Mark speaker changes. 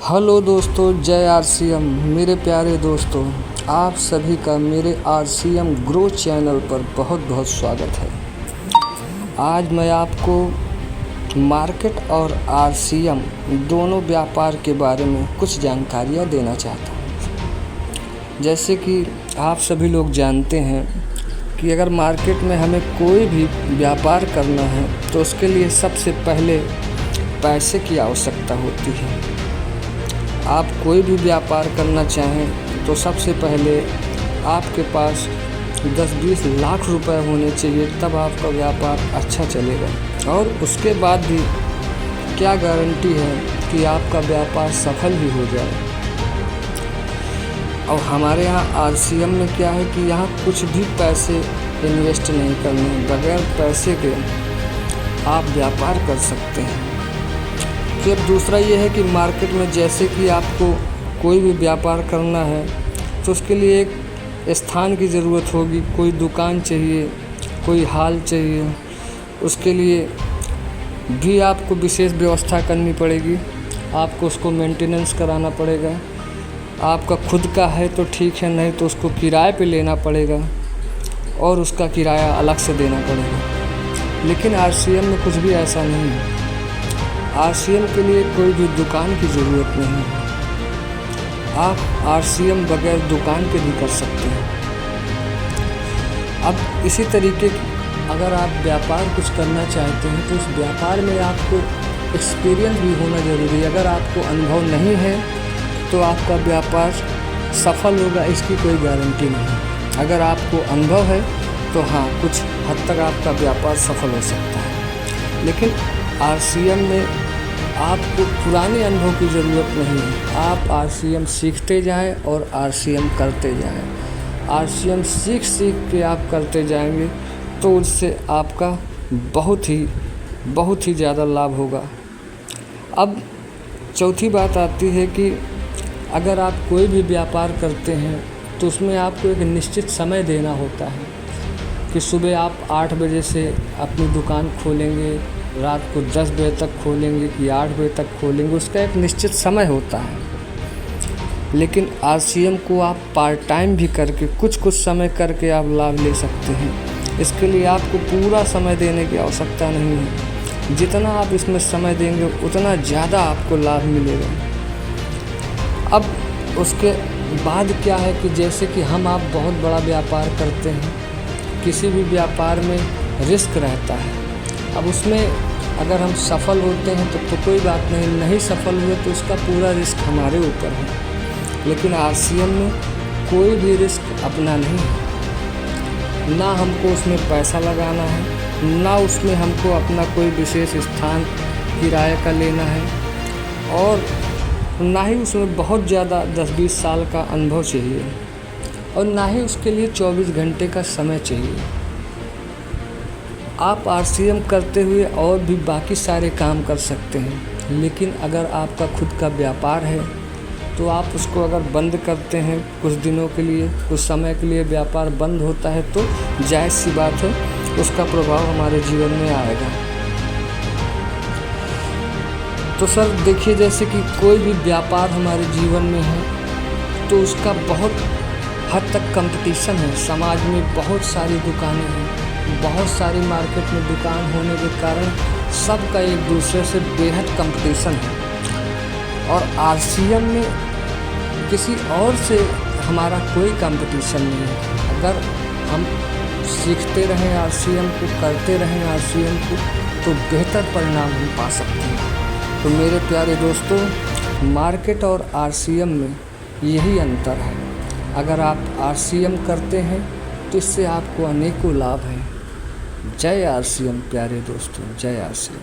Speaker 1: Hello दोस्तों, जय RCM. मेरे प्यारे दोस्तों, आप सभी का मेरे आरसीएम ग्रो चैनल पर बहुत बहुत स्वागत है। आज मैं आपको मार्केट और आरसीएम दोनों व्यापार के बारे में कुछ जानकारियाँ देना चाहता हूँ। जैसे कि आप सभी लोग जानते हैं कि अगर मार्केट में हमें कोई भी व्यापार करना है तो उसके लिए सबसे पहले पैसे की आवश्यकता होती है। आप कोई भी व्यापार करना चाहें तो सबसे पहले आपके पास 10-20 लाख रुपए होने चाहिए, तब आपका व्यापार अच्छा चलेगा। और उसके बाद भी क्या गारंटी है कि आपका व्यापार सफल ही हो जाए। और हमारे यहाँ आरसीएम में क्या है कि यहाँ कुछ भी पैसे इन्वेस्ट नहीं करने, बगैर पैसे के आप व्यापार कर सकते हैं। फिर दूसरा ये है कि मार्केट में जैसे कि आपको कोई भी व्यापार करना है तो उसके लिए एक स्थान की ज़रूरत होगी, कोई दुकान चाहिए, कोई हॉल चाहिए। उसके लिए भी आपको विशेष व्यवस्था करनी पड़ेगी, आपको उसको मेंटेनेंस कराना पड़ेगा। आपका खुद का है तो ठीक है, नहीं तो उसको किराए पे लेना पड़ेगा और उसका किराया अलग से देना पड़ेगा। लेकिन आरसीएम में कुछ भी ऐसा नहीं है। आरसीएम के लिए कोई भी दुकान की ज़रूरत नहीं है। आप आरसीएम बगैर दुकान के भी कर सकते हैं। अब इसी तरीके अगर आप व्यापार कुछ करना चाहते हैं तो उस व्यापार में आपको एक्सपीरियंस भी होना ज़रूरी है। अगर आपको अनुभव नहीं है तो आपका व्यापार सफल होगा, इसकी कोई गारंटी नहीं। अगर आपको अनुभव है तो हाँ, कुछ हद तक आपका व्यापार सफल हो सकता है। लेकिन आरसीएम में आपको पुराने अनुभव की ज़रूरत नहीं है। आप आरसीएम सीखते जाएं और आरसीएम करते जाएं। आरसीएम सीख के आप करते जाएंगे तो उससे आपका बहुत ही ज़्यादा लाभ होगा। अब चौथी बात आती है कि अगर आप कोई भी व्यापार करते हैं तो उसमें आपको एक निश्चित समय देना होता है कि सुबह आप 8 बजे से अपनी दुकान खोलेंगे, रात को 10 बजे तक खोलेंगे कि 8 बजे तक खोलेंगे। उसका एक निश्चित समय होता है। लेकिन आरसीएम को आप पार्ट टाइम भी करके कुछ समय करके आप लाभ ले सकते हैं। इसके लिए आपको पूरा समय देने की आवश्यकता नहीं है। जितना आप इसमें समय देंगे उतना ज़्यादा आपको लाभ मिलेगा। अब उसके बाद क्या है कि जैसे कि आप बहुत बड़ा व्यापार करते हैं, किसी भी व्यापार में रिस्क रहता है। अब उसमें अगर हम सफल होते हैं तो कोई बात नहीं सफल हुए तो उसका पूरा रिस्क हमारे ऊपर है। लेकिन आरसीएम में कोई भी रिस्क अपना नहीं है। ना हमको उसमें पैसा लगाना है, ना उसमें हमको अपना कोई विशेष स्थान किराए का लेना है, और ना ही उसमें बहुत ज़्यादा 10-20 साल का अनुभव चाहिए, और ना ही उसके लिए 24 घंटे का समय चाहिए। आप आरसीएम करते हुए और भी बाकी सारे काम कर सकते हैं। लेकिन अगर आपका खुद का व्यापार है तो आप उसको अगर बंद करते हैं कुछ दिनों के लिए, कुछ समय के लिए व्यापार बंद होता है तो जायज़ सी बात है उसका प्रभाव हमारे जीवन में आएगा। तो सर देखिए, जैसे कि कोई भी व्यापार हमारे जीवन में है तो उसका बहुत हद तक कंपटीशन है। समाज में बहुत सारी दुकानें हैं, बहुत सारी मार्केट में दुकान होने के कारण सबका एक दूसरे से बेहद कंपटीशन है। और आरसीएम में किसी और से हमारा कोई कंपटीशन नहीं है। अगर हम सीखते रहें आरसीएम को, करते रहें आरसीएम को, तो बेहतर परिणाम हम पा सकते हैं। तो मेरे प्यारे दोस्तों, मार्केट और आरसीएम में यही अंतर है। अगर आप आरसीएम करते हैं तो इससे आपको अनेकों लाभ हैं। जय आरसीएम प्यारे दोस्तों, जय आरसीएम।